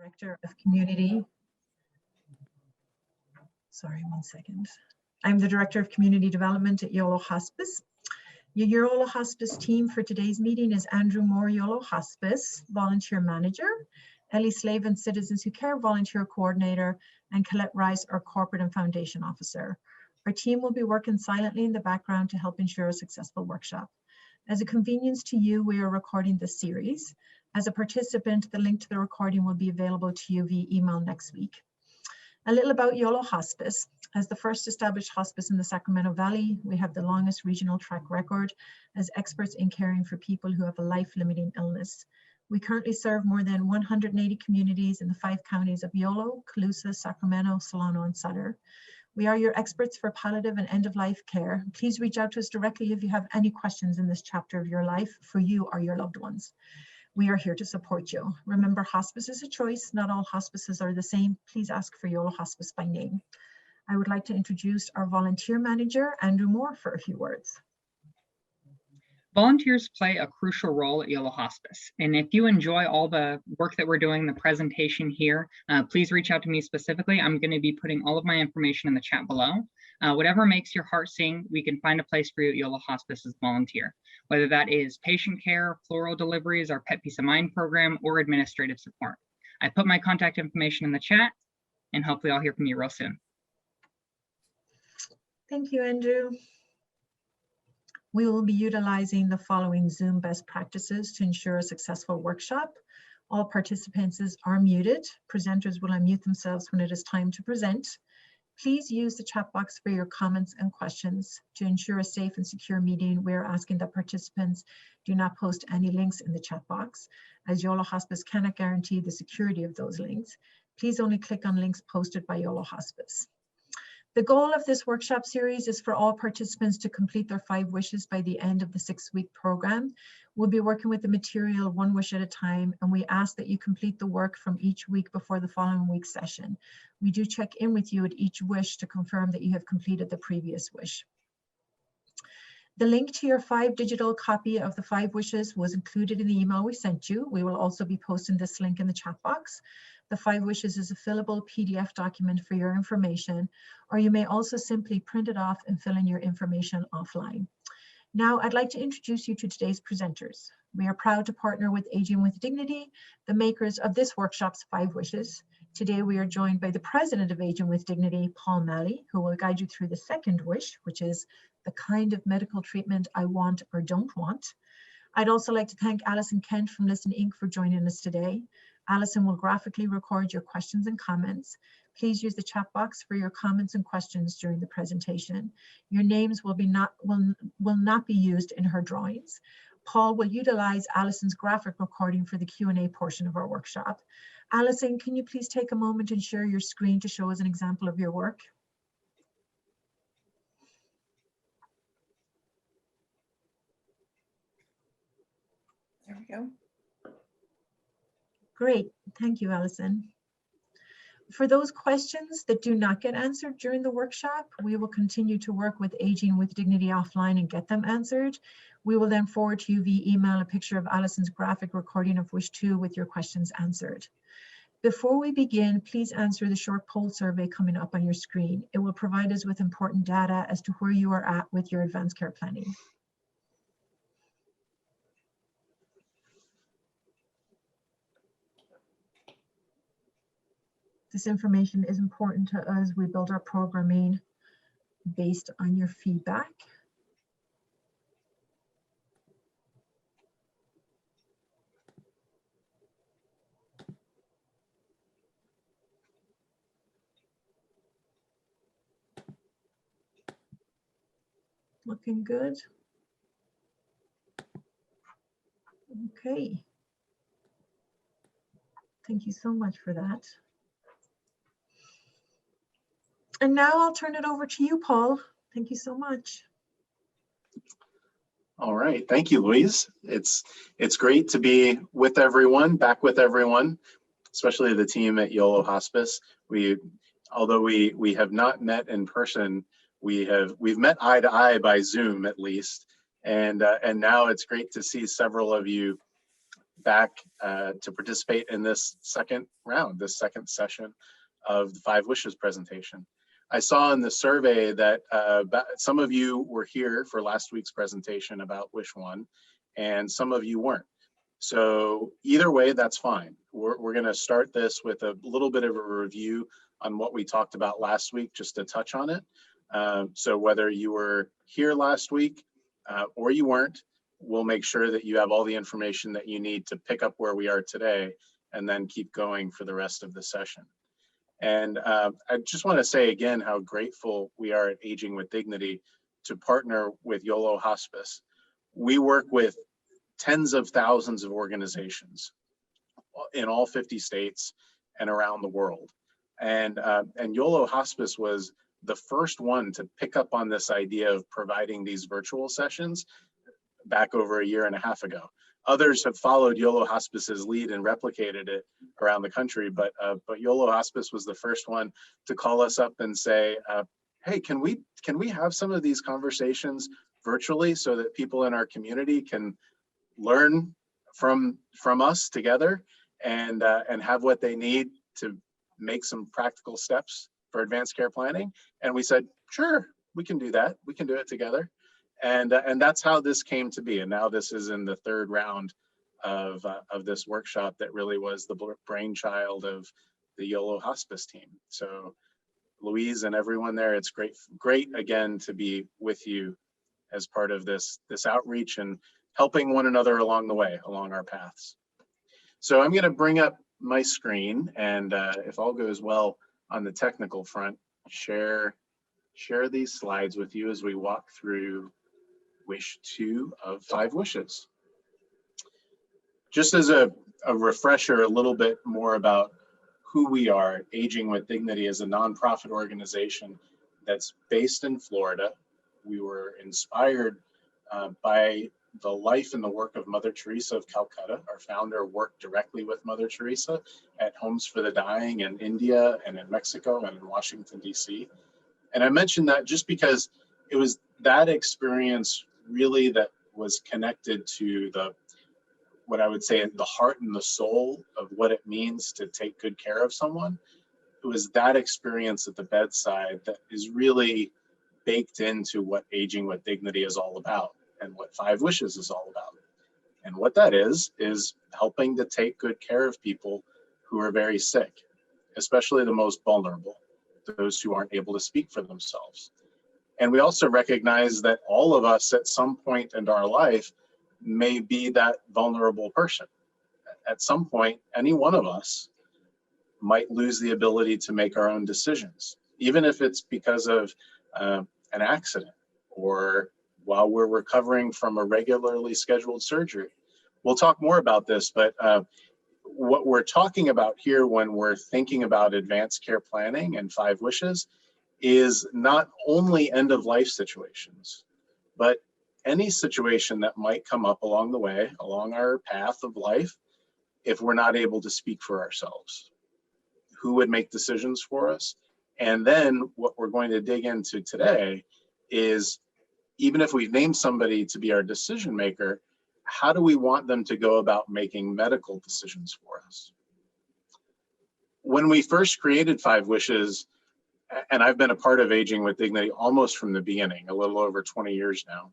Director of Community. Sorry, one second. I'm the Director of Community Development at Yolo Hospice. Your Yolo Hospice team for today's meeting is Andrew Moore, Yolo Hospice, Volunteer Manager, Ellie Slavin, Citizens Who Care Volunteer Coordinator, and Colette Rice, our Corporate and Foundation Officer. Our team will be working silently in the background to help ensure a successful workshop. As a convenience to you, we are recording this series. As a participant, the link to the recording will be available to you via email next week. A little about Yolo Hospice. As the first established hospice in the Sacramento Valley, we have the longest regional track record as experts in caring for people who have a life-limiting illness. We currently serve more than 180 communities in the 5 counties of Yolo, Colusa, Sacramento, Solano, and Sutter. We are your experts for palliative and end-of-life care. Please reach out to us directly if you have any questions in this chapter of your life for you or your loved ones. We are here to support you. Remember, hospice is a choice. Not all hospices are the same. Please ask for Yolo Hospice by name. I would like to introduce our volunteer manager, Andrew Moore, for a few words. Volunteers play a crucial role at Yolo Hospice. And if you enjoy all the work that we're doing, the presentation here, please reach out to me specifically. I'm going to be putting all of my information in the chat below. Whatever makes your heart sing, we can find a place for you at Yolo Hospice as a volunteer, whether that is patient care, floral deliveries, our Pet Peace of Mind program, or administrative support. I put my contact information in the chat, and hopefully I'll hear from you real soon. Thank you, Andrew. We will be utilizing the following Zoom best practices to ensure a successful workshop. All participants are muted. Presenters will unmute themselves when it is time to present. Please use the chat box for your comments and questions. To ensure a safe and secure meeting, we are asking that participants do not post any links in the chat box, as Yolo Hospice cannot guarantee the security of those links. Please only click on links posted by Yolo Hospice. The goal of this workshop series is for all participants to complete their 5 wishes by the end of the 6-week program. We'll be working with the material 1 wish at a time, and we ask that you complete the work from each week before the following week's session. We do check in with you at each wish to confirm that you have completed the previous wish. The link to your 5 digital copy of the 5 wishes was included in the email we sent you. We will also be posting this link in the chat box. The 5 wishes is a fillable PDF document for your information, or you may also simply print it off and fill in your information offline. Now, I'd like to introduce you to today's presenters. We are proud to partner with Aging with Dignity, the makers of this workshop's 5 wishes. Today, we are joined by the president of Aging with Dignity, Paul Malley, who will guide you through the 2nd wish, which is the kind of medical treatment I want or don't want. I'd also like to thank Alison Kent from Listen Inc. for joining us today. Alison will graphically record your questions and comments. Please use the chat box for your comments and questions during the presentation. Your names will not be used in her drawings. Paul will utilize Alison's graphic recording for the Q&A portion of our workshop. Alison, can you please take a moment and share your screen to show us an example of your work? There we go. Great, thank you, Alison. For those questions that do not get answered during the workshop, we will continue to work with Aging with Dignity offline and get them answered. We will then forward to you via email a picture of Alison's graphic recording of wish 2 with your questions answered. Before we begin, please answer the short poll survey coming up on your screen. It will provide us with important data as to where you are at with your advanced care planning. This information is important to us. We build our programming based on your feedback. Looking good. Okay. Thank you so much for that. And now I'll turn it over to you, Paul. Thank you so much. All right, thank you, Louise. It's great to be with everyone, back with everyone, especially the team at Yolo Hospice. Although we have not met in person, we've met eye to eye by Zoom at least, and now it's great to see several of you back to participate in this second round, this second session of the 5 Wishes presentation. I saw in the survey that some of you were here for last week's presentation about Wish 1, and some of you weren't. So either way, that's fine. We're going to start this with a little bit of a review on what we talked about last week, just to touch on it. So whether you were here last week or you weren't, we'll make sure that you have all the information that you need to pick up where we are today and then keep going for the rest of the session. And I just want to say again how grateful we are at Aging with Dignity to partner with Yolo Hospice. We work with tens of thousands of organizations in all 50 states and around the world. And Yolo Hospice was the first one to pick up on this idea of providing these virtual sessions back over a year and a half ago. Others have followed Yolo Hospice's lead and replicated it around the country, but Yolo Hospice was the first one to call us up and say, hey, can we have some of these conversations virtually so that people in our community can learn from us together and have what they need to make some practical steps for advanced care planning? And we said, sure, we can do that. We can do it together. And that's how this came to be. And now this is in the third round of this workshop that really was the brainchild of the Yolo Hospice team. So Louise and everyone there, it's great again to be with you as part of this outreach and helping one another along the way, along our paths. So I'm going to bring up my screen, and if all goes well on the technical front, share these slides with you as we walk through Wish 2 of 5 Wishes. Just as a refresher, a little bit more about who we are. Aging with Dignity is a nonprofit organization that's based in Florida. We were inspired by the life and the work of Mother Teresa of Calcutta. Our founder worked directly with Mother Teresa at homes for the dying in India and in Mexico and in Washington, D.C. And I mentioned that just because it was that experience really that was connected to what I would say the heart and the soul of what it means to take good care of someone. It was that experience at the bedside that is really baked into what Aging with Dignity is all about and what 5 Wishes is all about. And what that is helping to take good care of people who are very sick, especially the most vulnerable, those who aren't able to speak for themselves. And we also recognize that all of us at some point in our life may be that vulnerable person. At some point, any one of us might lose the ability to make our own decisions, even if it's because of an accident or while we're recovering from a regularly scheduled surgery. We'll talk more about this, but what we're talking about here when we're thinking about advanced care planning and 5 Wishes is not only end-of-life situations, but any situation that might come up along the way, along our path of life, if we're not able to speak for ourselves. Who would make decisions for us? And then what we're going to dig into today is, even if we've named somebody to be our decision maker, how do we want them to go about making medical decisions for us? When we first created 5 Wishes, and I've been a part of Aging with Dignity almost from the beginning, a little over 20 years now.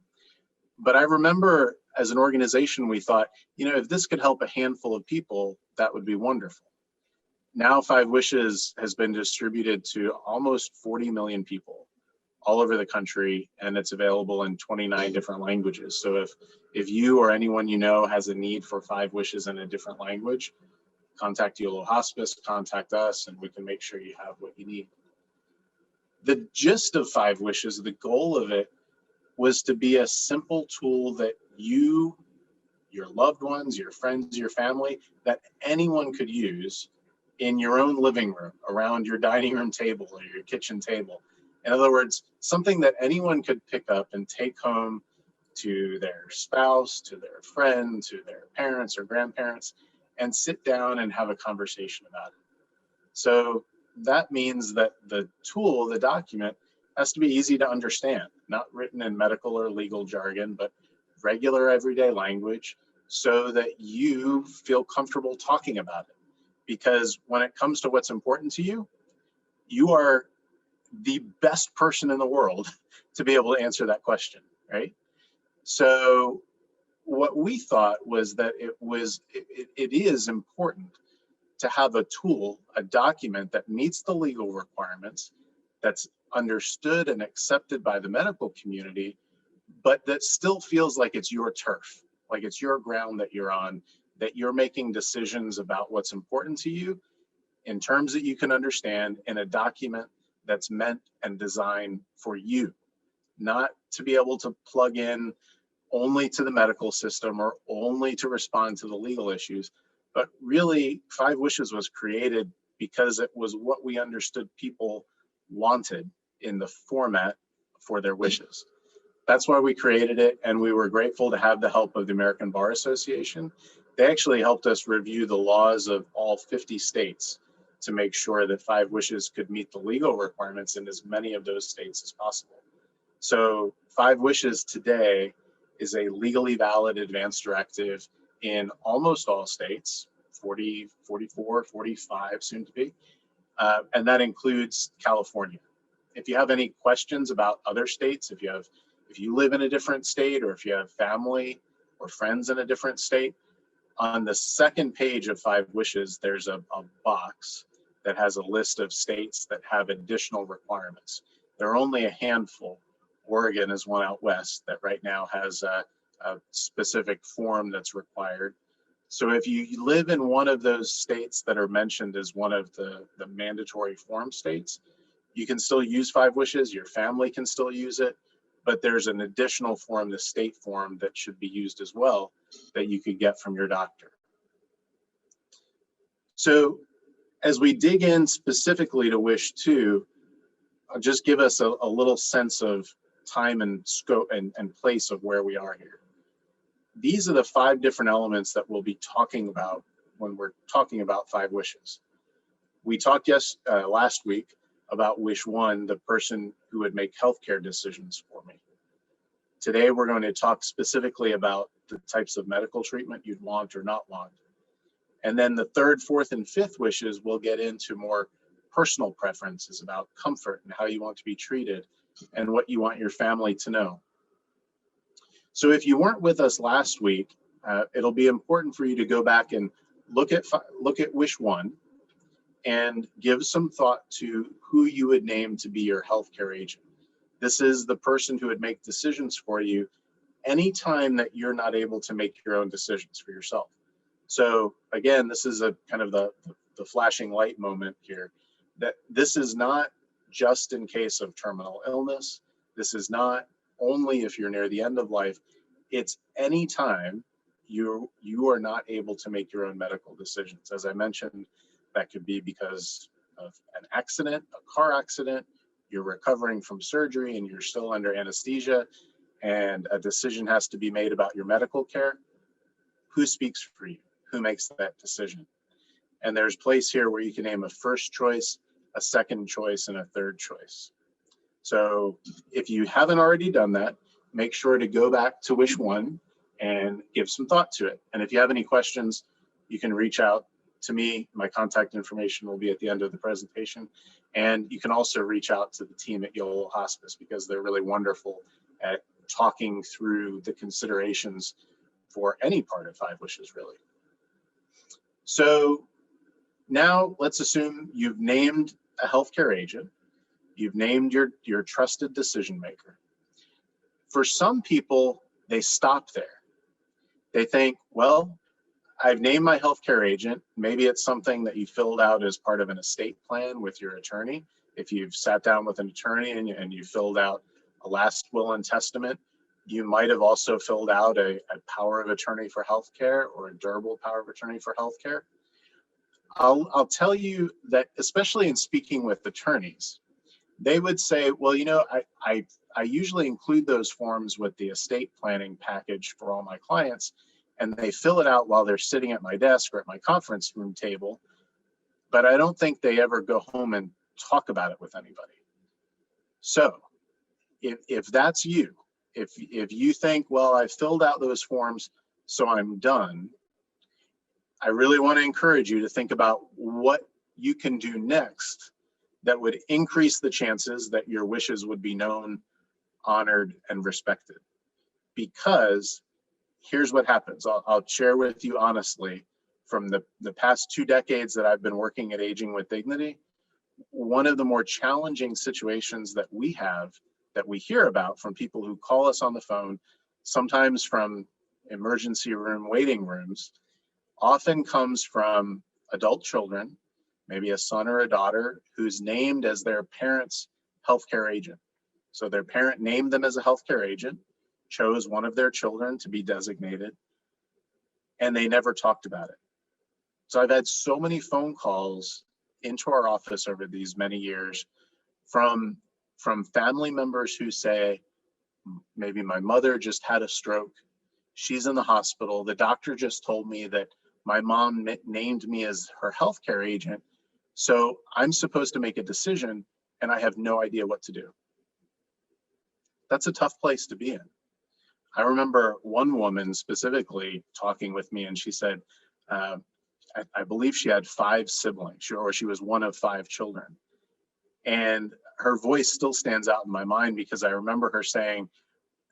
But I remember as an organization, we thought, if this could help a handful of people, that would be wonderful. Now 5 Wishes has been distributed to almost 40 million people all over the country, and it's available in 29 different languages. So if you or anyone you know has a need for 5 Wishes in a different language, contact Yolo Hospice, contact us, and we can make sure you have what you need. The gist of 5 Wishes, the goal of it, was to be a simple tool that you, your loved ones, your friends, your family, that anyone could use in your own living room, around your dining room table or your kitchen table. In other words, something that anyone could pick up and take home to their spouse, to their friend, to their parents or grandparents, and sit down and have a conversation about it. So that means that the tool, the document, has to be easy to understand, not written in medical or legal jargon, but regular everyday language so that you feel comfortable talking about it. Because when it comes to what's important to you, you are the best person in the world to be able to answer that question, right? So what we thought was that it is important to have a tool, a document that meets the legal requirements, that's understood and accepted by the medical community, but that still feels like it's your turf, like it's your ground that you're on, that you're making decisions about what's important to you in terms that you can understand, in a document that's meant and designed for you, not to be able to plug in only to the medical system or only to respond to the legal issues. But really, Five Wishes was created because it was what we understood people wanted in the format for their wishes. That's why we created it, and we were grateful to have the help of the American Bar Association. They actually helped us review the laws of all 50 states to make sure that Five Wishes could meet the legal requirements in as many of those states as possible. So Five Wishes today is a legally valid advance directive in almost all states, 40, 44, 45 soon to be, and that includes California. If you have any questions about other states, if you live in a different state, or if you have family or friends in a different state, on the second page of Five Wishes, there's a box that has a list of states that have additional requirements. There are only a handful. Oregon is one out west that right now has a specific form that's required. So if you live in one of those states that are mentioned as one of the mandatory form states, you can still use Five Wishes, your family can still use it, but there's an additional form, the state form, that should be used as well, that you could get from your doctor. So as we dig in specifically to Wish 2, I'll just give us a little sense of time and scope and place of where we are here. These are the 5 different elements that we'll be talking about when we're talking about Five Wishes. We talked last week about Wish 1, the person who would make healthcare decisions for me. Today, we're going to talk specifically about the types of medical treatment you'd want or not want. And then the 3rd, 4th, and 5th wishes will get into more personal preferences about comfort and how you want to be treated and what you want your family to know. So if you weren't with us last week, it'll be important for you to go back and look at Wish 1 and give some thought to who you would name to be your healthcare agent. This is the person who would make decisions for you anytime that you're not able to make your own decisions for yourself. So again, this is a kind of the flashing light moment here, that this is not just in case of terminal illness. This is not only if you're near the end of life. It's anytime you are not able to make your own medical decisions. As I mentioned, that could be because of an accident, a car accident, you're recovering from surgery and you're still under anesthesia, and a decision has to be made about your medical care. Who speaks for you? Who makes that decision? And there's place here where you can name a first choice, a second choice, and a third choice. So if you haven't already done that, make sure to go back to Wish 1 and give some thought to it. And if you have any questions, you can reach out to me. My contact information will be at the end of the presentation. And you can also reach out to the team at Yolo Hospice, because they're really wonderful at talking through the considerations for any part of Five Wishes, really. So now let's assume you've named a healthcare agent. You've named your trusted decision maker. For some people, they stop there. They think, well, I've named my healthcare agent. Maybe it's something that you filled out as part of an estate plan with your attorney. If you've sat down with an attorney and you filled out a last will and testament, you might have also filled out a power of attorney for healthcare or a durable power of attorney for healthcare. I'll tell you that, especially in speaking with attorneys, they would say, well, you know, I usually include those forms with the estate planning package for all my clients, and they fill it out while they're sitting at my desk or at my conference room table, but I don't think they ever go home and talk about it with anybody. So if that's you, if you think, well, I filled out those forms so I'm done. I really want to encourage you to think about what you can do next that would increase the chances that your wishes would be known, honored, and respected. Because here's what happens. I'll share with you honestly, from the past 2 decades that I've been working at Aging with Dignity, one of the more challenging situations that we have, that we hear about from people who call us on the phone, sometimes from emergency room waiting rooms, often comes from adult children, maybe a son or a daughter, who's named as their parent's healthcare agent. So their parent named them as a healthcare agent, chose one of their children to be designated, and they never talked about it. So I've had so many phone calls into our office over these many years from family members who say, maybe my mother just had a stroke, she's in the hospital, the doctor just told me that my mom named me as her healthcare agent, so I'm supposed to make a decision and I have no idea what to do. That's a tough place to be in. I remember one woman specifically talking with me, and she said, I believe she had 5 siblings, or she was one of 5 children. And her voice still stands out in my mind because I remember her saying,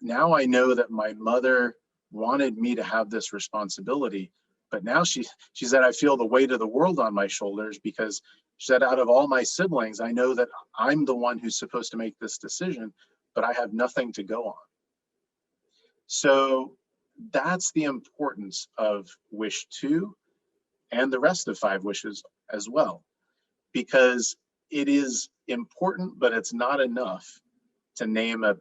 now I know that my mother wanted me to have this responsibility, but now she said, I feel the weight of the world on my shoulders, because she said, out of all my siblings, I know that I'm the one who's supposed to make this decision, but I have nothing to go on. So that's the importance of wish 2 and the rest of 5 wishes as well, because it is important, but it's not enough to name a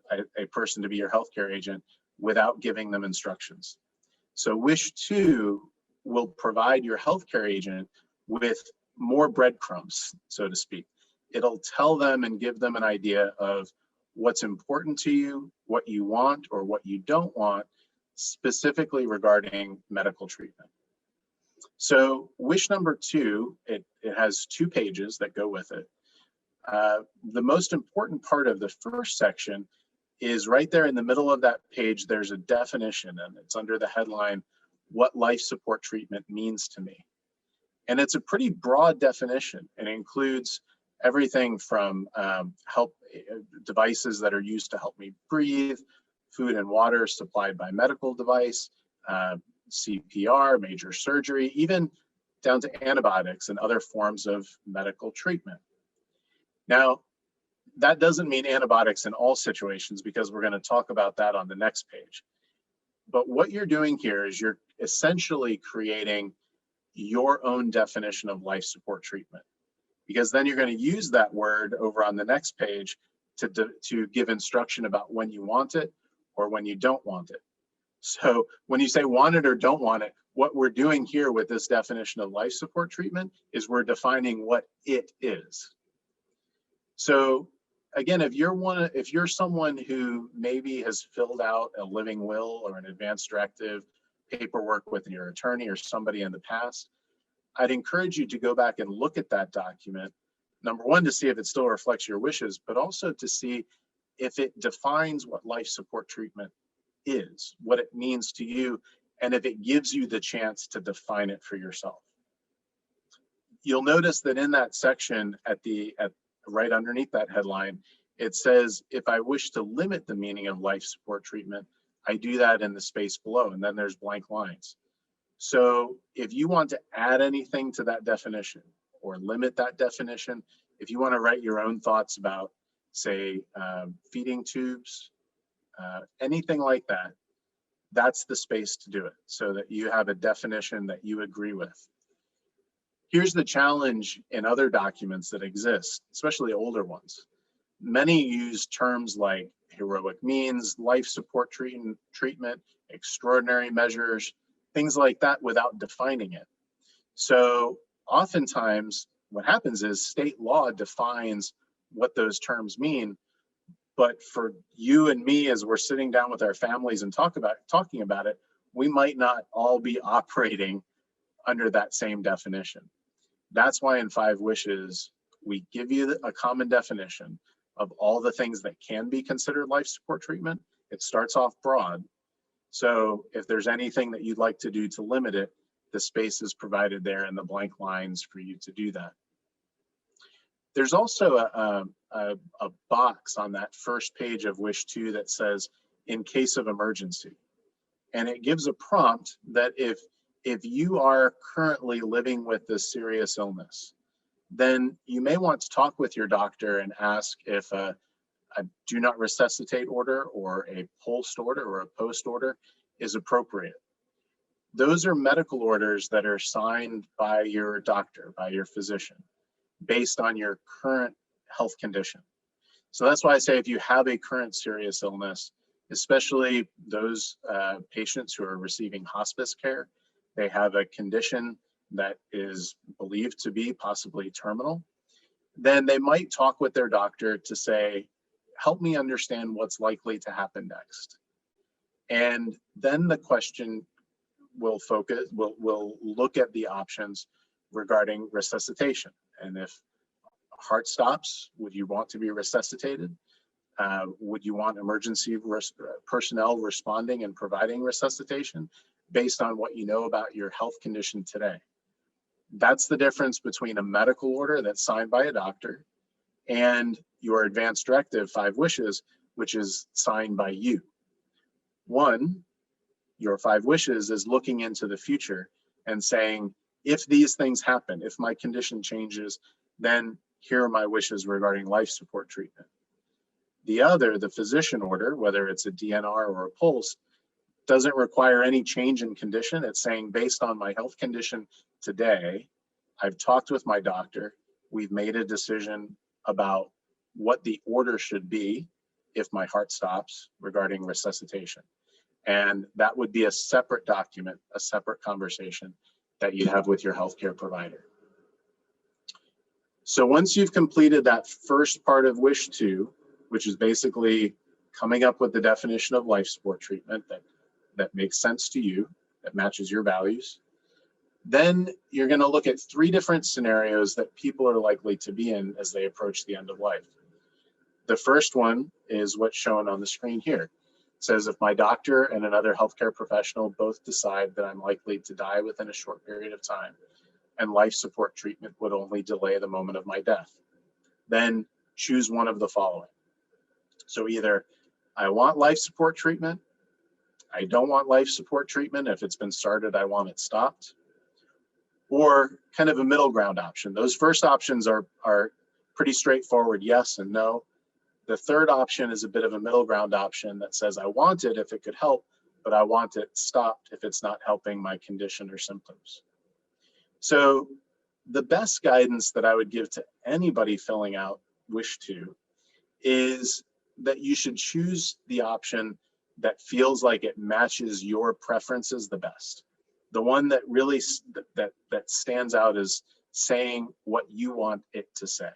person to be your healthcare agent without giving them instructions. So wish 2 will provide your healthcare agent with more breadcrumbs, so to speak. It'll tell them and give them an idea of what's important to you, what you want or what you don't want, specifically regarding medical treatment. So wish number 2, it has 2 pages that go with it. The most important part of the first section is right there in the middle of that page. There's a definition, and it's under the headline, what life support treatment means to me. And it's a pretty broad definition. It includes everything from devices that are used to help me breathe, food and water supplied by medical device, CPR, major surgery, even down to antibiotics and other forms of medical treatment. Now, that doesn't mean antibiotics in all situations, because we're going to talk about that on the next page. But what you're doing here is you're essentially creating your own definition of life support treatment, because then you're going to use that word over on the next page to give instruction about when you want it or when you don't want it. So when you say want it or don't want it, what we're doing here with this definition of life support treatment is we're defining what it is. So again, if you're someone who maybe has filled out a living will or an advance directive paperwork with your attorney or somebody in the past, I'd encourage you to go back and look at that document. Number one, to see if it still reflects your wishes, but also to see if it defines what life support treatment is, what it means to you, and if it gives you the chance to define it for yourself. You'll notice that in that section right underneath that headline, it says, if I wish to limit the meaning of life support treatment, I do that in the space below, and then there's blank lines. So if you want to add anything to that definition or limit that definition, if you want to write your own thoughts about, say, feeding tubes, anything like that, that's the space to do it, so that you have a definition that you agree with. Here's the challenge in other documents that exist, especially older ones. Many use terms like heroic means, life support treatment, extraordinary measures, things like that without defining it. So oftentimes what happens is state law defines what those terms mean, but for you and me, as we're sitting down with our families and talking about it, we might not all be operating under that same definition. That's why in 5 wishes, we give you a common definition of all the things that can be considered life support treatment. It starts off broad, So if there's anything that you'd like to do to limit it, the space is provided there in the blank lines for you to do that. There's also a box on that first page of Wish 2 that says, in case of emergency. And it gives a prompt that if you are currently living with this serious illness, then you may want to talk with your doctor and ask if a do not resuscitate order or a post order or a post order is appropriate. Those are medical orders that are signed by your doctor, by your physician, based on your current health condition. So that's why I say if you have a current serious illness, especially those patients who are receiving hospice care, they have a condition that is believed to be possibly terminal, then they might talk with their doctor to say, help me understand what's likely to happen next. And then the question will focus, will look at the options regarding resuscitation. And if heart stops, would you want to be resuscitated? Would you want emergency personnel responding and providing resuscitation based on what you know about your health condition today? That's the difference between a medical order that's signed by a doctor and your advance directive 5 wishes, which is signed by you. One, your 5 wishes is looking into the future and saying, if these things happen, if my condition changes, then here are my wishes regarding life support treatment. The other, the physician order, whether it's a DNR or a PULSE, doesn't require any change in condition. It's saying, based on my health condition today, I've talked with my doctor, we've made a decision about what the order should be if my heart stops regarding resuscitation. And that would be a separate document, a separate conversation that you'd have with your healthcare provider. So once you've completed that first part of Wish 2, which is basically coming up with the definition of life support treatment that makes sense to you, that matches your values, then you're going to look at 3 different scenarios that people are likely to be in as they approach the end of life. The first one is what's shown on the screen here. It says, if my doctor and another healthcare professional both decide that I'm likely to die within a short period of time and life support treatment would only delay the moment of my death, then choose one of the following. So either I want life support treatment, I don't want life support treatment. If it's been started, I want it stopped. Or kind of a middle ground option. Those first options are pretty straightforward, yes and no. The third option is a bit of a middle ground option that says I want it if it could help, but I want it stopped if it's not helping my condition or symptoms. So the best guidance that I would give to anybody filling out Wish 2 is that you should choose the option that feels like it matches your preferences the best. The one that really that stands out as saying what you want it to say.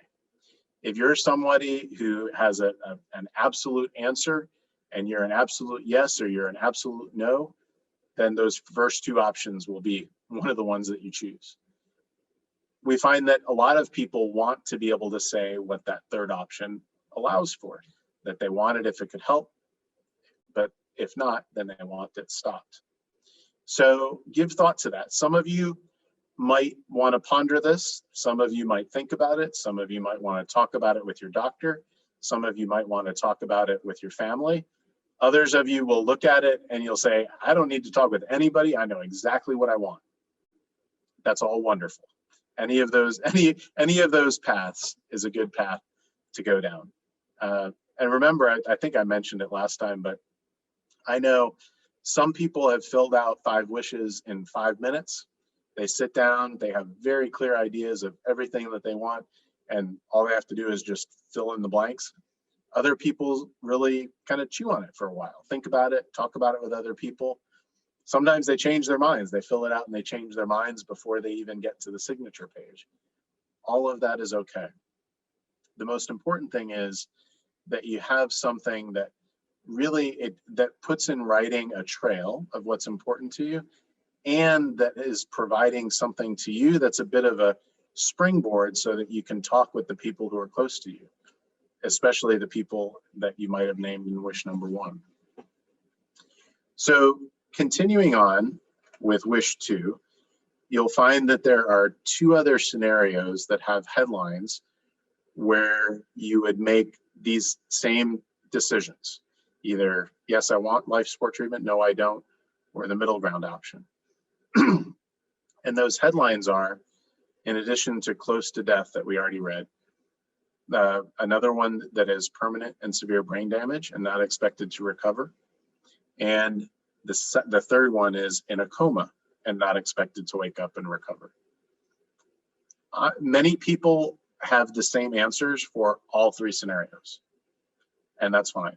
If you're somebody who has an absolute answer and you're an absolute yes or you're an absolute no, then those first 2 options will be one of the ones that you choose. We find that a lot of people want to be able to say what that third option allows for, that they want it if it could help, but if not, then they want it stopped. So give thought to that. Some of you might want to ponder this. Some of you might think about it. Some of you might want to talk about it with your doctor. Some of you might want to talk about it with your family. Others of you will look at it and you'll say, I don't need to talk with anybody. I know exactly what I want. That's all wonderful. Any of those paths is a good path to go down. And remember, I think I mentioned it last time, but I know some people have filled out 5 wishes in 5 minutes. They sit down, they have very clear ideas of everything that they want, and all they have to do is just fill in the blanks. Other people really kind of chew on it for a while, think about it, talk about it with other people. Sometimes they change their minds. They fill it out and they change their minds before they even get to the signature page. All of that is okay. The most important thing is that you have something that really that puts in writing a trail of what's important to you, and that is providing something to you that's a bit of a springboard so that you can talk with the people who are close to you, especially the people that you might have named in wish number 1. So continuing on with wish 2, you'll find that there are 2 other scenarios that have headlines where you would make these same decisions. Either, yes, I want life support treatment, no, I don't, or the middle ground option. And those headlines are, in addition to close to death that we already read, another one that is permanent and severe brain damage and not expected to recover. And the third one is in a coma and not expected to wake up and recover. Many people have the same answers for all 3 scenarios, and that's fine.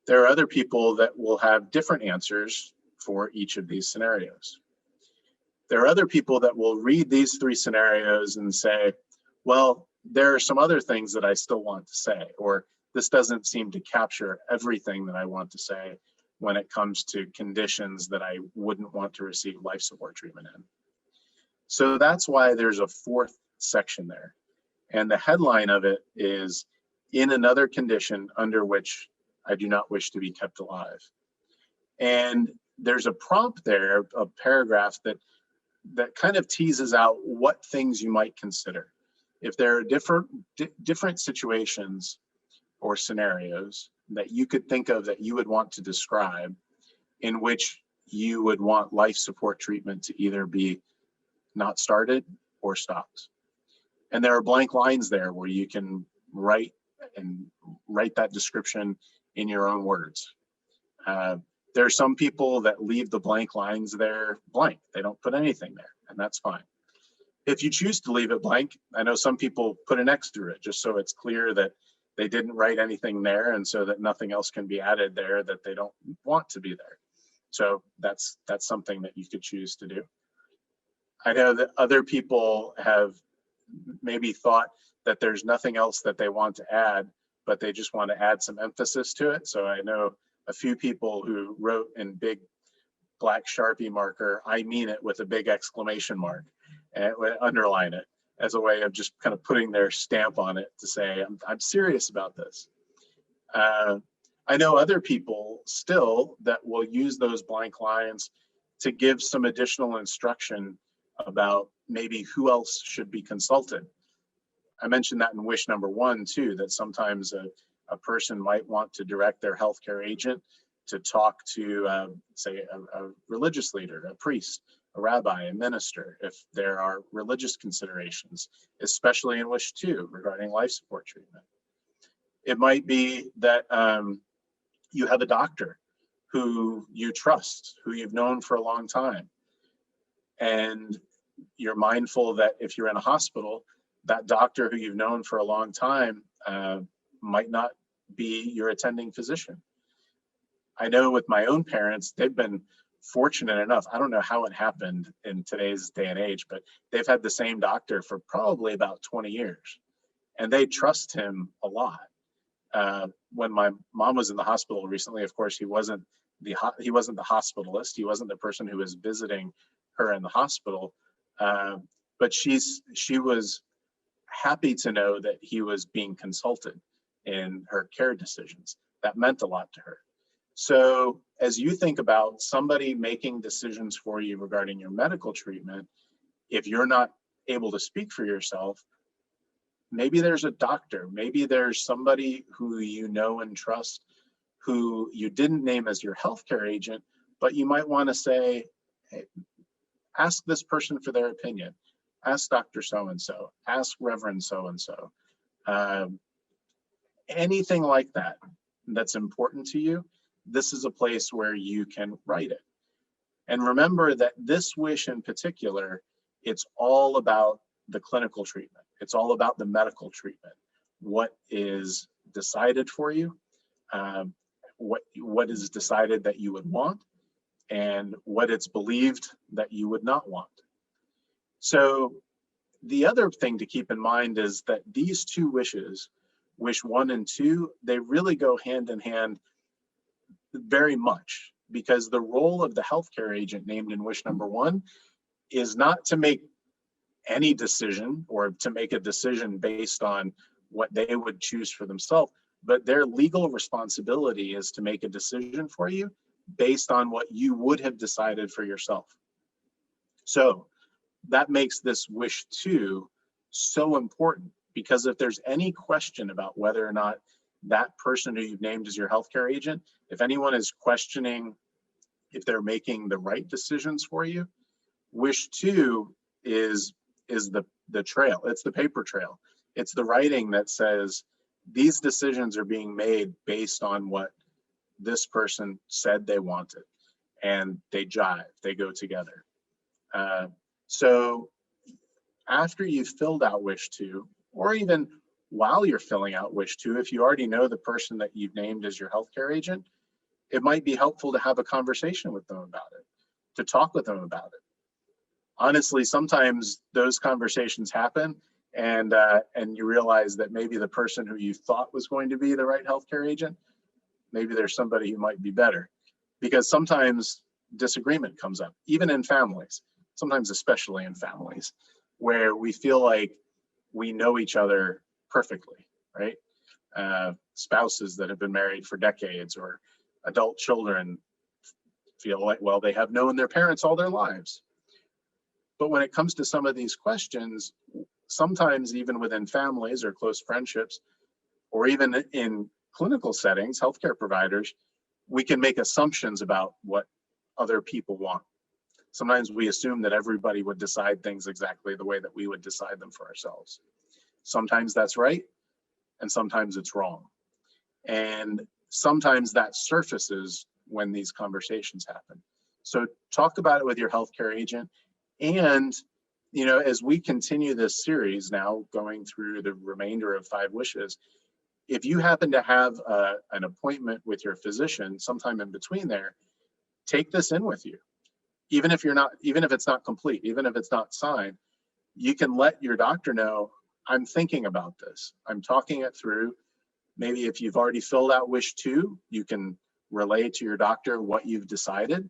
There are other people that will have different answers for each of these scenarios. There are other people that will read these 3 scenarios and say, well, there are some other things that I still want to say, or this doesn't seem to capture everything that I want to say when it comes to conditions that I wouldn't want to receive life support treatment in. So that's why there's a 4th section there. And the headline of it is, in another condition under which I do not wish to be kept alive. And there's a prompt there, a paragraph that kind of teases out what things you might consider. If there are different situations or scenarios that you could think of that you would want to describe in which you would want life support treatment to either be not started or stopped. And there are blank lines there where you can write that description in your own words. There are some people that leave the blank lines there blank. They don't put anything there, and that's fine. If you choose to leave it blank, I know some people put an X through it just so it's clear that they didn't write anything there, and so that nothing else can be added there that they don't want to be there. So that's something that you could choose to do. I know that other people have maybe thought that there's nothing else that they want to add, but they just want to add some emphasis to it. So I know a few people who wrote in big black Sharpie marker, I mean it, with a big exclamation mark, and underline it as a way of just kind of putting their stamp on it to say, I'm serious about this. I know other people still that will use those blank lines to give some additional instruction about maybe who else should be consulted. I mentioned that in wish number 1 too, that sometimes a person might want to direct their healthcare agent to talk to, say, a religious leader, a priest, a rabbi, a minister, if there are religious considerations, especially in wish 2 regarding life support treatment. It might be that you have a doctor who you trust, who you've known for a long time, and you're mindful that if you're in a hospital, that doctor who you've known for a long time might not be your attending physician. I know with my own parents, they've been fortunate enough, I don't know how it happened in today's day and age, but they've had the same doctor for probably about 20 years, and they trust him a lot. When my mom was in the hospital recently, of course, he wasn't the hospitalist. He wasn't the person who was visiting her in the hospital, but she was happy to know that he was being consulted in her care decisions. That meant a lot to her. So as you think about somebody making decisions for you regarding your medical treatment, if you're not able to speak for yourself, maybe there's a doctor, maybe there's somebody who you know and trust who you didn't name as your healthcare agent, but you might want to say, hey, ask this person for their opinion. Ask Dr. So-and-so, ask Reverend so-and-so. Anything like that that's important to you, this is a place where you can write it. And remember that this wish in particular, it's all about the clinical treatment. It's all about the medical treatment. What is decided for you, what is decided that you would want, and what it's believed that you would not want. So the other thing to keep in mind is that these 2 wishes, wish 1 and 2, they really go hand in hand very much, because the role of the healthcare agent named in wish number 1 is not to make any decision or to make a decision based on what they would choose for themselves, but their legal responsibility is to make a decision for you based on what you would have decided for yourself. So that makes this wish 2 so important, because if there's any question about whether or not that person who you've named as your healthcare agent, if anyone is questioning if they're making the right decisions for you, wish 2 is the trail. It's the paper trail. It's the writing that says these decisions are being made based on what this person said they wanted, and they jive, they go together. So after you've filled out wish 2, or even while you're filling out wish 2, if you already know the person that you've named as your healthcare agent, it might be helpful to have a conversation with them about it, to talk with them about it. Honestly, sometimes those conversations happen, and you realize that maybe the person who you thought was going to be the right healthcare agent, maybe there's somebody who might be better, because sometimes disagreement comes up, even in families, sometimes especially in families, where we feel like we know each other perfectly, right? Spouses that have been married for decades, or adult children feel like, well, they have known their parents all their lives. But when it comes to some of these questions, sometimes even within families or close friendships, or even in clinical settings, healthcare providers, we can make assumptions about what other people want. Sometimes we assume that everybody would decide things exactly the way that we would decide them for ourselves. Sometimes that's right, and sometimes it's wrong. And sometimes that surfaces when these conversations happen. So talk about it with your healthcare agent. And, you know, as we continue this series now, going through the remainder of 5 wishes, if you happen to have an appointment with your physician sometime in between there, take this in with you. Even if it's not complete, even if it's not signed, you can let your doctor know, I'm thinking about this. I'm talking it through. Maybe if you've already filled out wish 2, you can relay to your doctor what you've decided.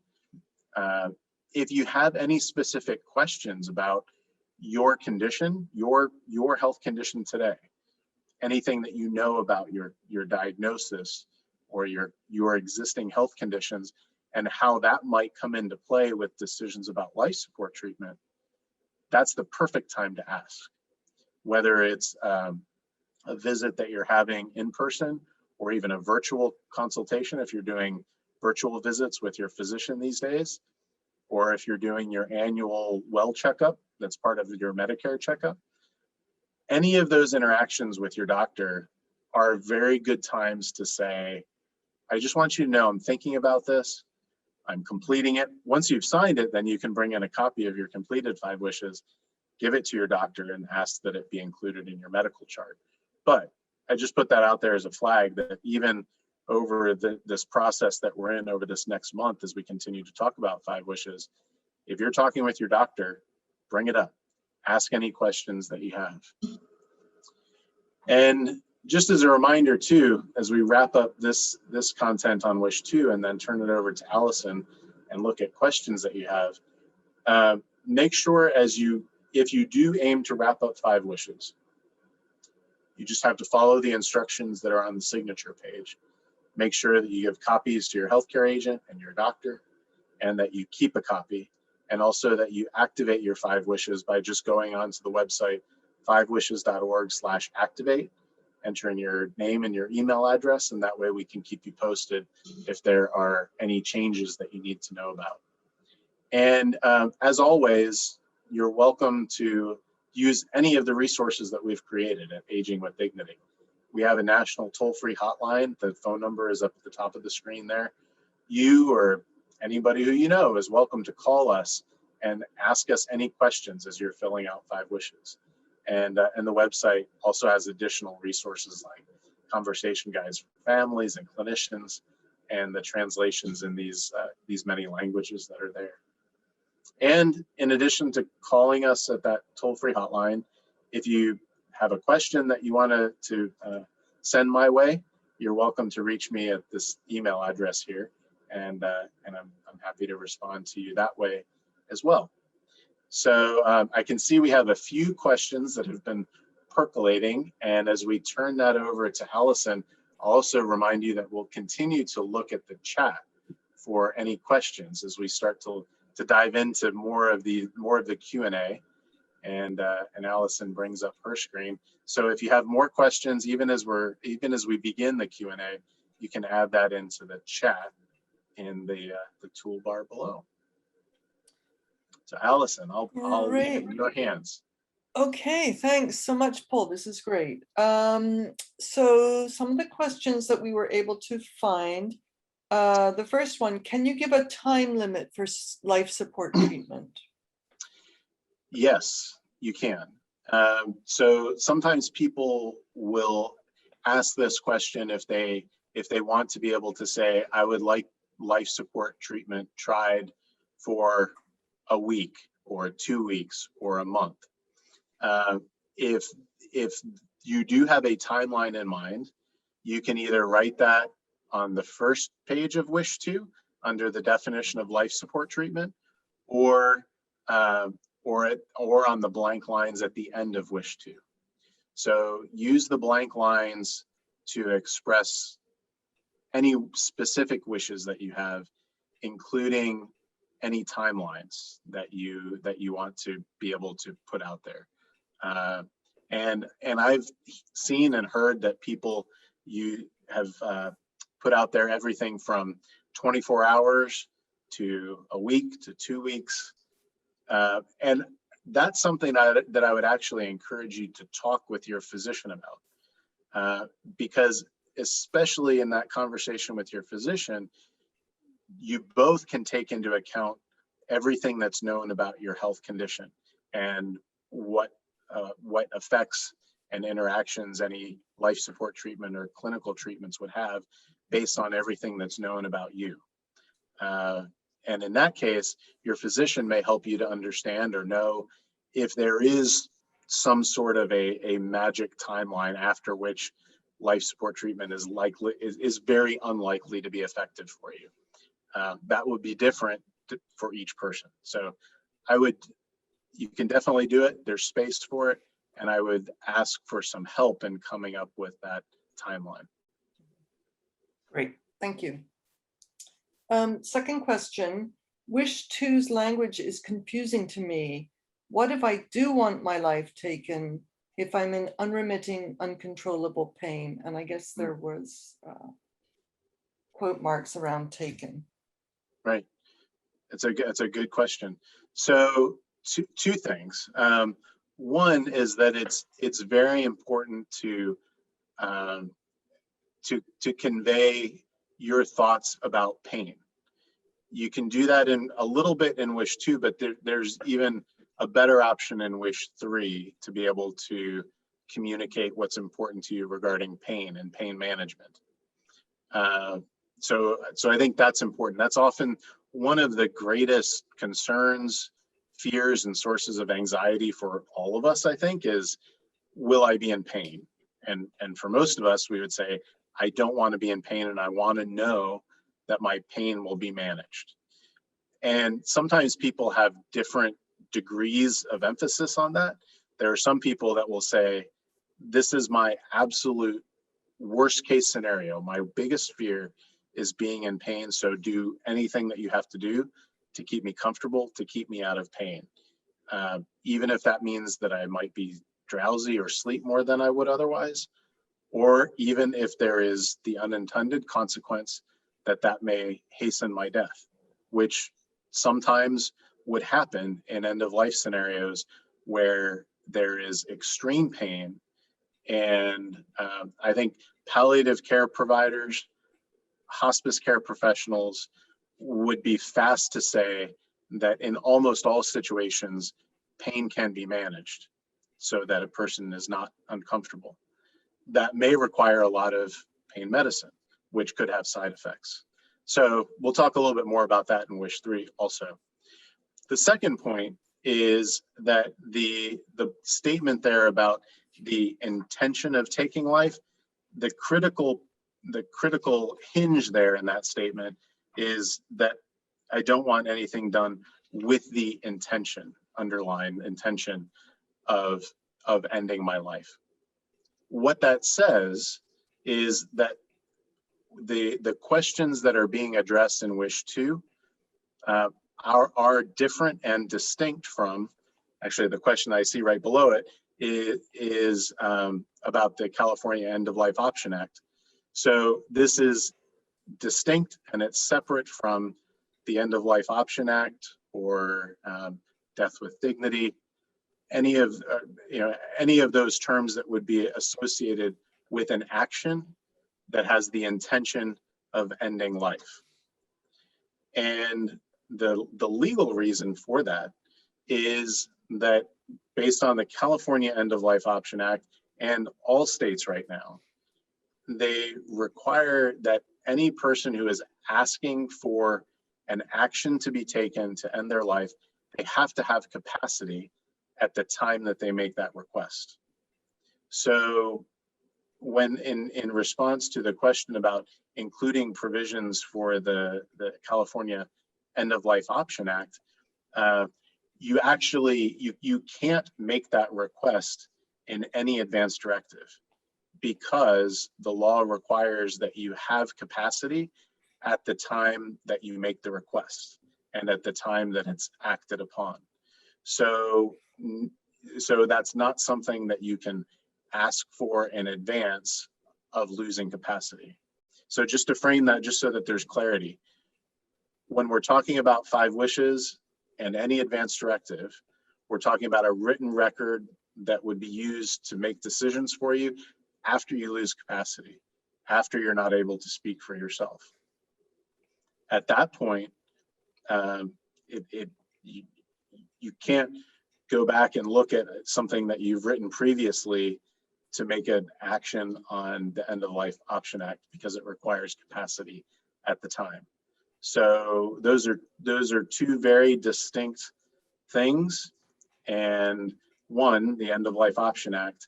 If you have any specific questions about your condition, your health condition today, anything that you know about your diagnosis or your existing health conditions, and how that might come into play with decisions about life support treatment, that's the perfect time to ask. Whether it's a visit that you're having in person, or even a virtual consultation if you're doing virtual visits with your physician these days, or if you're doing your annual well checkup that's part of your Medicare checkup. Any of those interactions with your doctor are very good times to say, I just want you to know I'm thinking about this. I'm completing it. Once you've signed it, then you can bring in a copy of your completed 5 wishes, give it to your doctor, and ask that it be included in your medical chart. But I just put that out there as a flag that even over this process that we're in over this next month, as we continue to talk about 5 wishes, if you're talking with your doctor, bring it up. Ask any questions that you have. And just as a reminder too, as we wrap up this content on wish 2 and then turn it over to Allison and look at questions that you have, make sure if you do aim to wrap up 5 wishes, you just have to follow the instructions that are on the signature page. Make sure that you give copies to your healthcare agent and your doctor, and that you keep a copy, and also that you activate your 5 wishes by just going onto the website 5wishes.org/activate, entering your name and your email address, and that way we can keep you posted if there are any changes that you need to know about. And as always, you're welcome to use any of the resources that we've created at Aging with Dignity. We have a national toll-free hotline. The phone number is up at the top of the screen there. You or anybody who you know is welcome to call us and ask us any questions as you're filling out 5 wishes. And the website also has additional resources like conversation guides for families and clinicians, and the translations in these many languages that are there. And in addition to calling us at that toll-free hotline, if you have a question that you want to send my way, you're welcome to reach me at this email address here, and I'm happy to respond to you that way as well. So I can see we have a few questions that have been percolating, and as we turn that over to Allison, I'll also remind you that we'll continue to look at the chat for any questions as we start to dive into more of the Q&A, and Allison brings up her screen. So if you have more questions, even as we begin the Q&A, you can add that into the chat in the toolbar below. So Allison, I'll leave it in your hands. Okay, thanks so much, Paul. This is great. So some of the questions that we were able to find, the first one, can you give a time limit for life support treatment? Yes, you can. So sometimes people will ask this question if they want to be able to say, I would like life support treatment tried for a week or 2 weeks or a month. If you do have a timeline in mind, you can either write that on the first page of Wish 2 under the definition of life support treatment, or on the blank lines at the end of Wish 2. So use the blank lines to express any specific wishes that you have, including any timelines that you want to be able to put out there. And I've seen and heard that you have put out there everything from 24 hours to a week to 2 weeks. And that's something that I would actually encourage you to talk with your physician about, because especially in that conversation with your physician, you both can take into account everything that's known about your health condition and what effects and interactions any life support treatment or clinical treatments would have based on everything that's known about you. And in that case, your physician may help you to understand or know if there is some sort of a magic timeline after which life support treatment is very unlikely to be effective for you. That would be different for each person. So you can definitely do it. There's space for it. And I would ask for some help in coming up with that timeline. Great, thank you. Second question, Wish 2's language is confusing to me. What if I do want my life taken if I'm in unremitting, uncontrollable pain? And I guess there was quote marks around taken. Right, it's a good question. So two things. One is that it's very important to convey your thoughts about pain. You can do that in a little bit in Wish 2, but there's even a better option in Wish 3 to be able to communicate what's important to you regarding pain and pain management. So I think that's important. That's often one of the greatest concerns, fears, and sources of anxiety for all of us, I think, is, will I be in pain? And for most of us, we would say, I don't want to be in pain, and I want to know that my pain will be managed. And sometimes people have different degrees of emphasis on that. There are some people that will say, this is my absolute worst case scenario. My biggest fear is being in pain. So do anything that you have to do to keep me comfortable, to keep me out of pain. Even if that means that I might be drowsy or sleep more than I would otherwise, or even if there is the unintended consequence that may hasten my death, which sometimes would happen in end of life scenarios where there is extreme pain. And I think palliative care providers, hospice care professionals would be fast to say that in almost all situations, pain can be managed so that a person is not uncomfortable. That may require a lot of pain medicine, which could have side effects. So we'll talk a little bit more about that in Wish 3 also. The second point is that the statement there about the intention of taking life, the critical hinge there in that statement is that I don't want anything done with the intention, underlying intention of ending my life. What that says is that the questions that are being addressed in Wish 2 are different and distinct from, actually the question I see right below it is about the California End of Life Option Act. So this is distinct and it's separate from the End of Life Option Act or Death with Dignity, any of those terms that would be associated with an action that has the intention of ending life. And the legal reason for that is that based on the California End of Life Option Act and all states right now, they require that any person who is asking for an action to be taken to end their life, they have to have capacity at the time that they make that request. So when in response to the question about including provisions for the California End of Life Option Act, you can't make that request in any advance directive because the law requires that you have capacity at the time that you make the request and at the time that it's acted upon. So that's not something that you can ask for in advance of losing capacity. So just to frame that, just so that there's clarity, when we're talking about 5 wishes and any advance directive, we're talking about a written record that would be used to make decisions for you after you lose capacity, after you're not able to speak for yourself. At that point, you can't go back and look at something that you've written previously to make an action on the End of Life Option Act because it requires capacity at the time. So those are 2 very distinct things. And one, the End of Life Option Act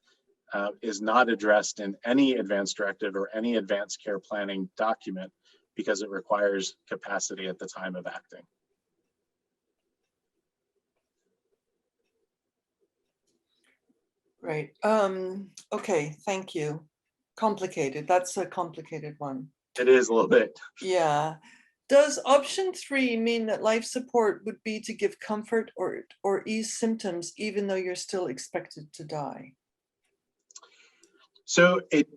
is not addressed in any advance directive or any advanced care planning document because it requires capacity at the time of acting. Great. Okay, thank you. Complicated. That's a complicated one. It is a little bit. Yeah. Does option 3 mean that life support would be to give comfort or ease symptoms even though you're still expected to die? So it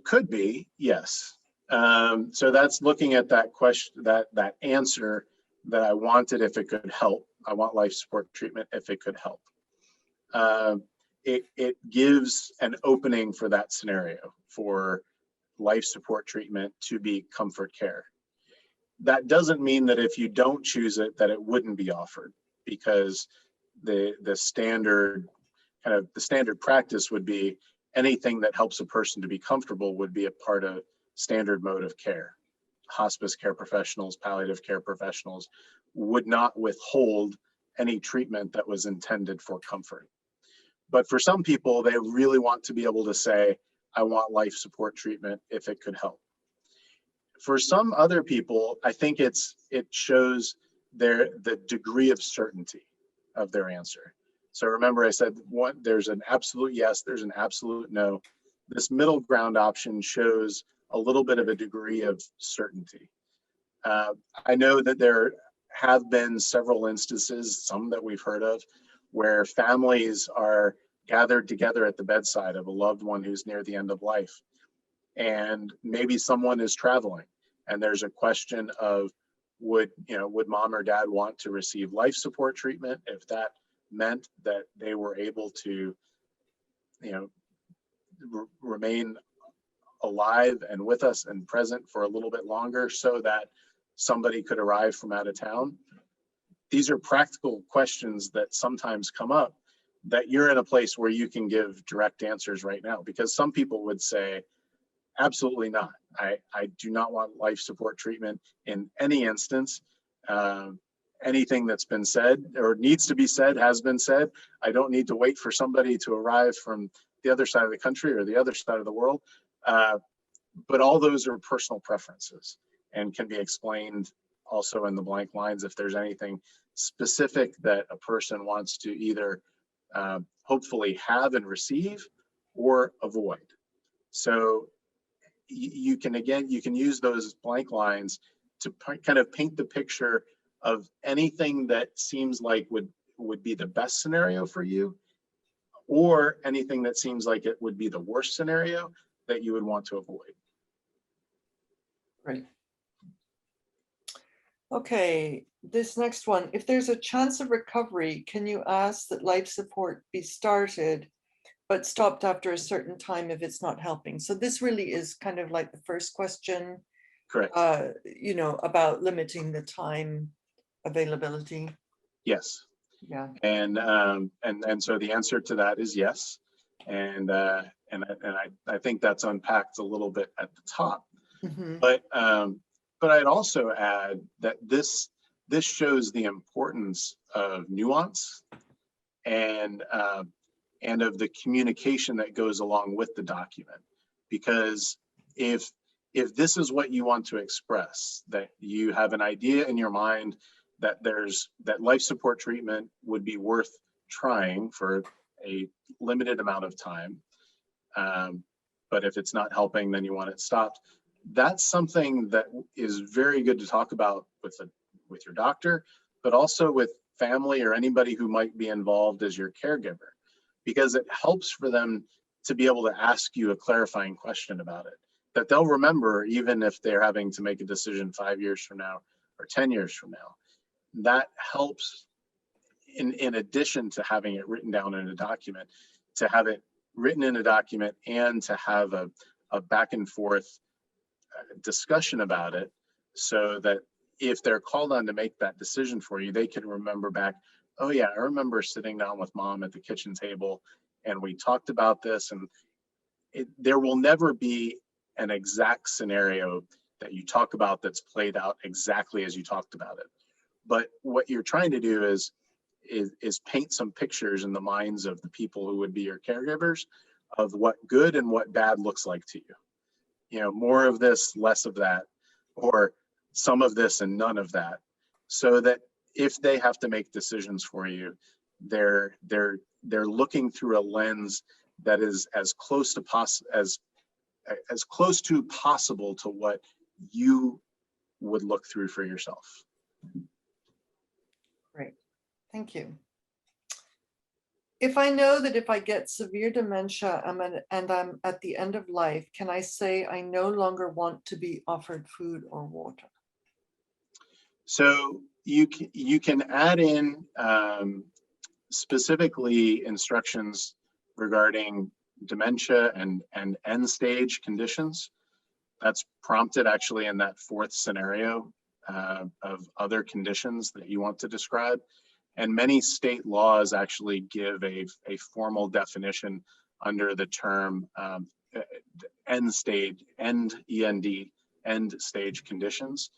could be, yes. So that's looking at that question, that answer that I wanted if it could help. I want life support treatment if it could help. It gives an opening for that scenario for life support treatment to be comfort care. That doesn't mean that if you don't choose it, that it wouldn't be offered, because the standard practice would be anything that helps a person to be comfortable would be a part of standard mode of care. Hospice care professionals, palliative care professionals would not withhold any treatment that was intended for comfort. But for some people, they really want to be able to say, I want life support treatment if it could help. For some other people, I think it shows the degree of certainty of their answer. So remember, I said there's an absolute yes, there's an absolute no. This middle ground option shows a little bit of a degree of certainty. I know that there have been several instances, some that we've heard of, where families are gathered together at the bedside of a loved one who's near the end of life. And maybe someone is traveling and there's a question of would mom or dad want to receive life support treatment if that meant that they were able to remain alive and with us and present for a little bit longer so that somebody could arrive from out of town. These are practical questions that sometimes come up that you're in a place where you can give direct answers right now, because some people would say, absolutely not. I do not want life support treatment in any instance. Anything that's been said or needs to be said has been said. I don't need to wait for somebody to arrive from the other side of the country or the other side of the world. But all those are personal preferences and can be explained also in the blank lines if there's anything specific that a person wants to either hopefully have and receive or avoid. So you can use those blank lines to kind of paint the picture of anything that seems like would be the best scenario for you, or anything that seems like it would be the worst scenario that you would want to avoid. Right. Okay, this next one, if there's a chance of recovery, can you ask that life support be started but stopped after a certain time if it's not helping? So this really is kind of like the first question, Correct. you know, about limiting the time availability. Yes. Yeah. And so the answer to that is yes. And I think that's unpacked a little bit at the top. Mm-hmm. But I'd also add that this shows the importance of nuance and of the communication that goes along with the document. Because if this is what you want to express, that you have an idea in your mind that that life support treatment would be worth trying for a limited amount of time, but if it's not helping, then you want it stopped. That's something that is very good to talk about with your doctor, but also with family or anybody who might be involved as your caregiver, because it helps for them to be able to ask you a clarifying question about it that they'll remember, even if they're having to make a decision 5 years from now or 10 years from now. That helps in addition to having it written down in a document, to have it written in a document and to have a back and forth discussion about it, so that if they're called on to make that decision for you, they can remember back, oh yeah, I remember sitting down with mom at the kitchen table and we talked about this. And there will never be an exact scenario that you talk about that's played out exactly as you talked about it. But what you're trying to do is paint some pictures in the minds of the people who would be your caregivers of what good and what bad looks like to you. You know, more of this, less of that, or some of this and none of that, so that if they have to make decisions for you, they're looking through a lens that is as close to possible to what you would look through for yourself. Great, thank you. If I know that if I get severe dementia and I'm at the end of life, can I say I no longer want to be offered food or water? So you can add in specifically instructions regarding dementia and end stage conditions. That's prompted actually in that fourth scenario of other conditions that you want to describe. And many state laws actually give a formal definition under the term end stage conditions,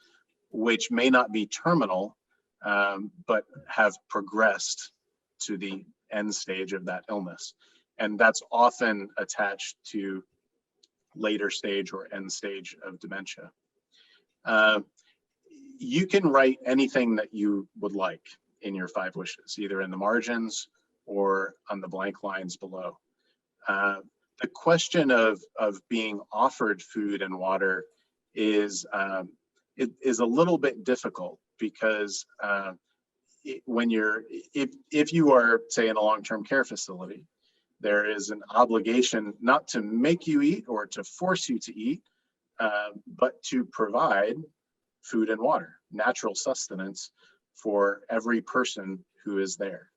which may not be terminal, but have progressed to the end stage of that illness. And that's often attached to later stage or end stage of dementia. You can write anything that you would like in your 5 wishes, either in the margins or on the blank lines below. The question of being offered food and water is a little bit difficult, because if you are, say, in a long-term care facility, there is an obligation not to make you eat or to force you to eat, but to provide food and water, natural sustenance for every person who is there.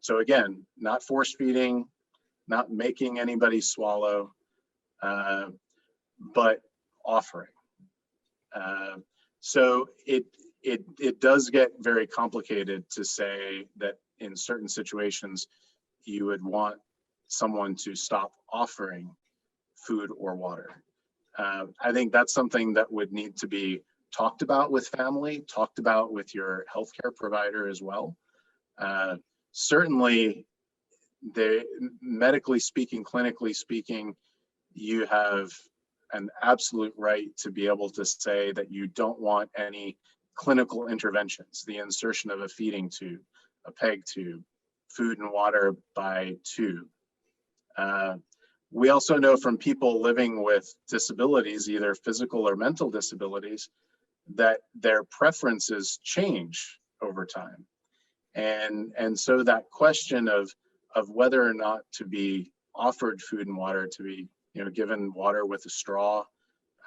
So again, not force feeding, not making anybody swallow, but offering. So it does get very complicated to say that in certain situations you would want someone to stop offering food or water. I think that's something that would need to be talked about with family, talked about with your healthcare provider as well. Certainly, medically speaking, clinically speaking, you have an absolute right to be able to say that you don't want any clinical interventions, the insertion of a feeding tube, a peg tube, food and water by tube. We also know from people living with disabilities, either physical or mental disabilities, that their preferences change over time. And so that question of whether or not to be offered food and water, to be given water with a straw,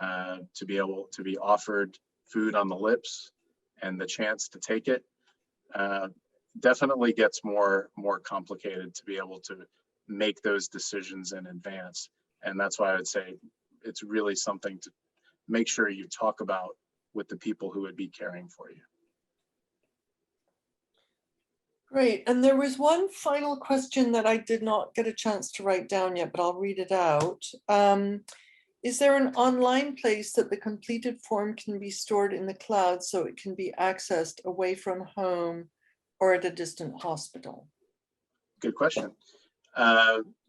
to be able to be offered food on the lips and the chance to take it, definitely gets more complicated to be able to make those decisions in advance. And that's why I would say it's really something to make sure you talk about with the people who would be caring for you. Great. And there was one final question that I did not get a chance to write down yet, but I'll read it out. Is there an online place that the completed form can be stored in the cloud so it can be accessed away from home or at a distant hospital? Good question.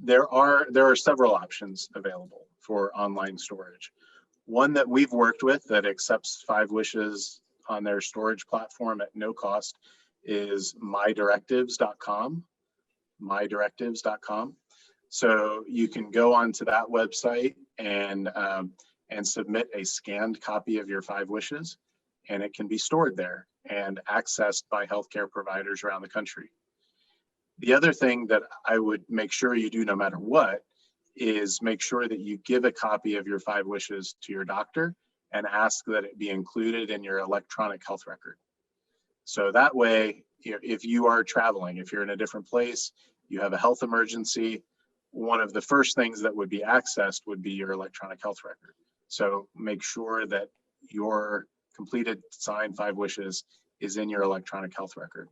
There are several options available for online storage. One that we've worked with that accepts 5 wishes on their storage platform at no cost is mydirectives.com. mydirectives.com. So you can go onto that website and submit a scanned copy of your 5 wishes, and it can be stored there and accessed by healthcare providers around the country. The other thing that I would make sure you do no matter what is make sure that you give a copy of your 5 wishes to your doctor and ask that it be included in your electronic health record. So that way, if you are traveling, if you're in a different place, you have a health emergency, one of the first things that would be accessed would be your electronic health record. So make sure that your completed signed 5 wishes is in your electronic health record.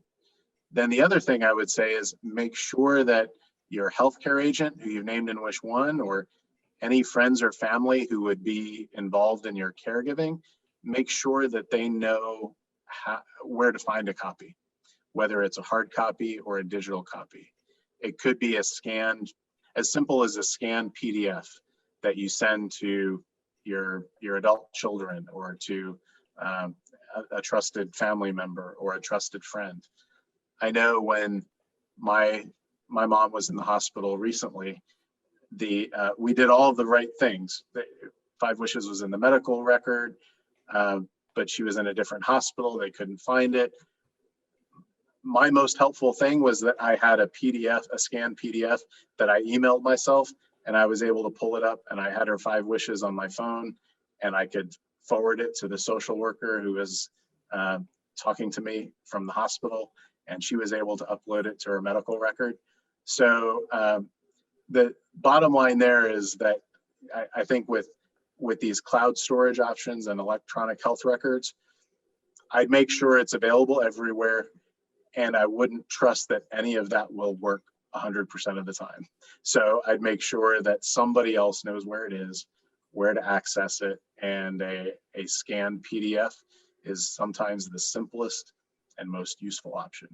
Then the other thing I would say is make sure that your healthcare agent who you've named in Wish 1 or any friends or family who would be involved in your caregiving, make sure that they know where to find a copy, whether it's a hard copy or a digital copy. It could be a scanned, as simple as a scanned PDF that you send to your adult children or to a trusted family member or a trusted friend. I know when my mom was in the hospital recently, we did all of the right things. 5 Wishes was in the medical record, but she was in a different hospital. They couldn't find it. My most helpful thing was that I had a PDF, a scanned PDF that I emailed myself, and I was able to pull it up, and I had her 5 wishes on my phone, and I could forward it to the social worker who was talking to me from the hospital, and she was able to upload it to her medical record. So the bottom line there is that I think with these cloud storage options and electronic health records, I'd make sure it's available everywhere, and I wouldn't trust that any of that will work 100% of the time. So I'd make sure that somebody else knows where it is, where to access it, and a scanned PDF is sometimes the simplest and most useful option.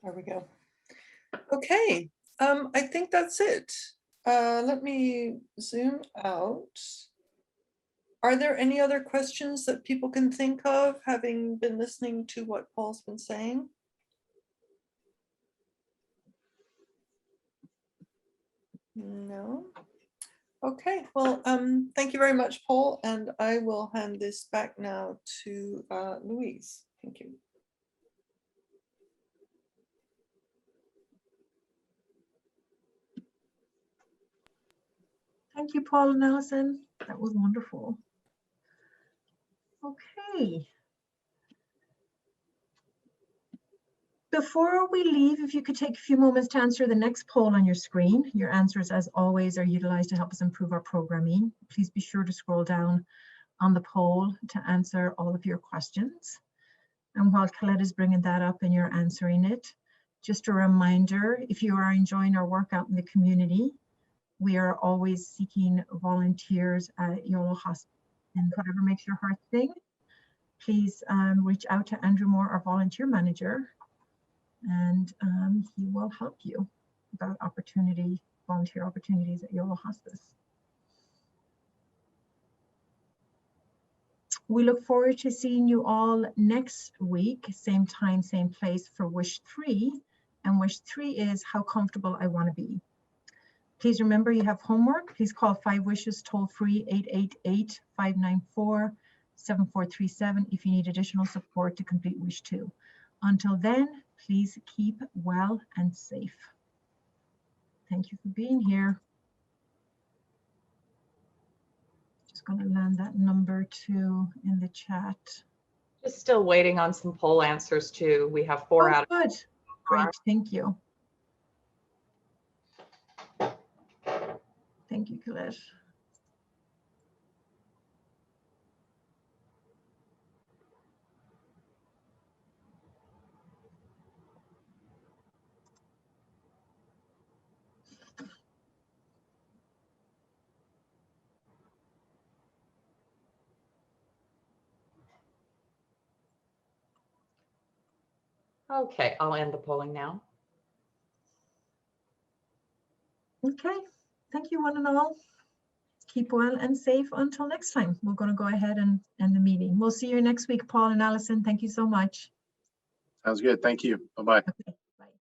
There we go. Okay, I think that's it. Let me zoom out. Are there any other questions that people can think of, having been listening to what Paul's been saying? No? Okay, well, thank you very much, Paul, and I will hand this back now to Louise. Thank you. Thank you, Paul and Alison. That was wonderful. Okay. Before we leave, if you could take a few moments to answer the next poll on your screen. Your answers, as always, are utilized to help us improve our programming. Please be sure to scroll down on the poll to answer all of your questions. And while Colette is bringing that up and you're answering it, just a reminder, if you are enjoying our work out in the community, we are always seeking volunteers at Yolo Hospice, and whatever makes your heart sing, please reach out to Andrew Moore, our volunteer manager, and he will help you about volunteer opportunities at Yolo Hospice. We look forward to seeing you all next week, same time, same place for wish 3. And wish 3 is how comfortable I want to be. Please remember you have homework. Please call 5 Wishes toll free 888-594-7437 if you need additional support to complete wish 2. Until then, please keep well and safe. Thank you for being here. Just going to land that number 2 in the chat. Just still waiting on some poll answers too. We have 4 out of Good. Great. Thank you. Thank you, Colette. Okay, I'll end the polling now. Okay. Thank you, one and all. Keep well and safe until next time. We're going to go ahead and end the meeting. We'll see you next week, Paul and Allison. Thank you so much. Sounds good. Thank you. Bye-bye. Okay.